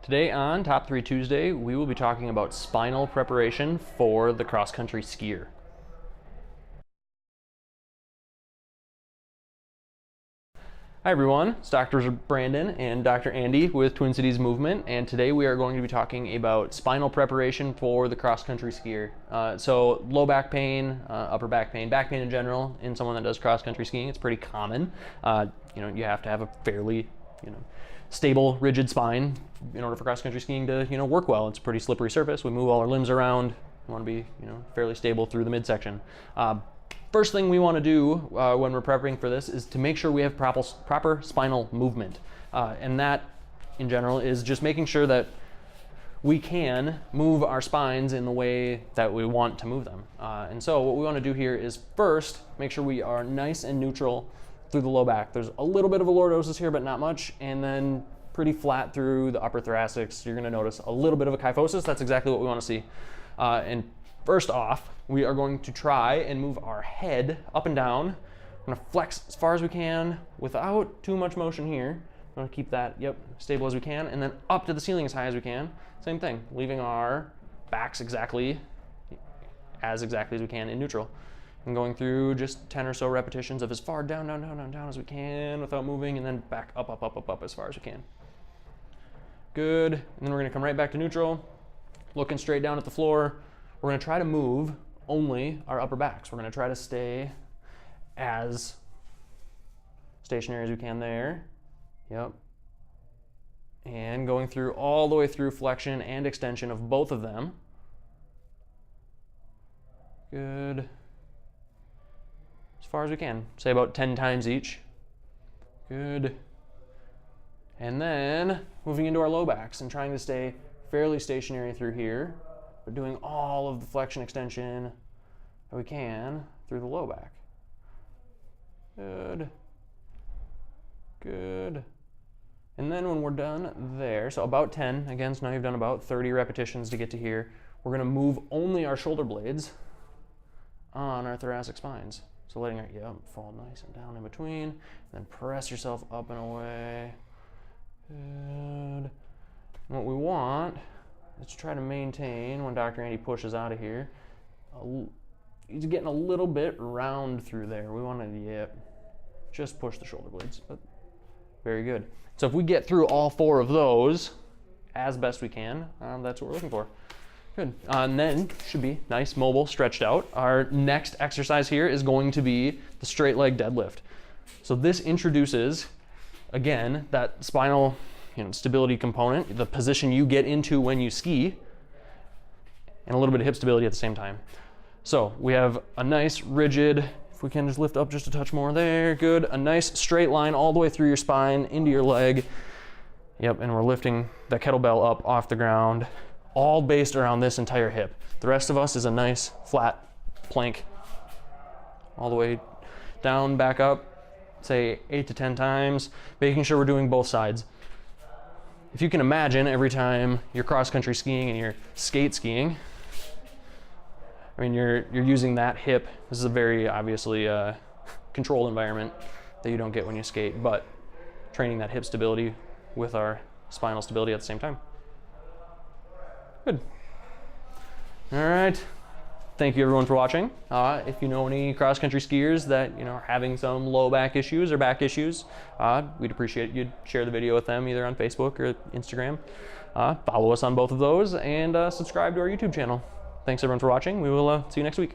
Today on Top 3 Tuesday, we will be talking about spinal preparation for the cross-country skier. Hi everyone, it's Dr. Brandon and Dr. Andy with Twin Cities Movement, and today we are going to be talking about spinal preparation for the cross-country skier. So low back pain, upper back pain in general, in someone that does cross-country skiing, it's pretty common. You have to have a fairly, stable, rigid spine in order for cross-country skiing to, work well. It's a pretty slippery surface. We move all our limbs around. We want to be, fairly stable through the midsection. First thing we want to do when we're prepping for this is to make sure we have proper spinal movement. And that, in general, is just making sure that we can move our spines in the way that we want to move them. And so what we want to do here is first make sure we are nice and neutral through the low back. There's a little bit of a lordosis here, but not much, and then pretty flat through the upper thoracics. You're going to notice a little bit of a kyphosis. That's exactly what we want to see. And first off, we are going to try and move our head up and down. We're going to flex as far as we can without too much motion here. We're going to keep that, stable as we can, and then up to the ceiling as high as we can. Same thing, leaving our backs exactly as we can in neutral. And going through just 10 or so repetitions of as far down as we can without moving, and then back up as far as we can. Good, and then we're gonna come right back to neutral, looking straight down at the floor. We're gonna try to move only our upper backs. We're gonna try to stay as stationary as we can there. Yep. And going through all the way through flexion and extension of both of them. Good. As far as we can, say about 10 times each. Good. And then moving into our low backs and trying to stay fairly stationary through here, but doing all of the flexion extension that we can through the low back. Good. Good. And then when we're done there, so about 10, again, so now you've done about 30 repetitions to get to here, we're gonna move only our shoulder blades on our thoracic spines. So letting our, fall nice and down in between, and then press yourself up and away. Good. And what we want is to try to maintain, when Dr. Andy pushes out of here, he's getting a little bit round through there. We want to, just push the shoulder blades. But very good. So if we get through all 4 of those as best we can, that's what we're looking for. Good. And then should be nice, mobile, stretched out. Our next exercise here is going to be the straight leg deadlift. So this introduces, again, that spinal stability component, the position you get into when you ski, and a little bit of hip stability at the same time. So we have a nice rigid, if we can just lift up just a touch more there, good. A nice straight line all the way through your spine, into your leg. Yep, and we're lifting the kettlebell up off the ground, all based around this entire hip. The rest of us is a nice flat plank all the way down, back up, say 8 to 10 times, making sure we're doing both sides. If you can imagine, every time you're cross-country skiing and you're skate skiing, you're using that hip. This is a very obviously controlled environment that you don't get when you skate, but training that hip stability with our spinal stability at the same time. Good. All right. Thank you everyone for watching. If you know any cross-country skiers that are having some low back issues or back issues, we'd appreciate you'd share the video with them either on Facebook or Instagram. Follow us on both of those and subscribe to our YouTube channel. Thanks everyone for watching. We will see you next week.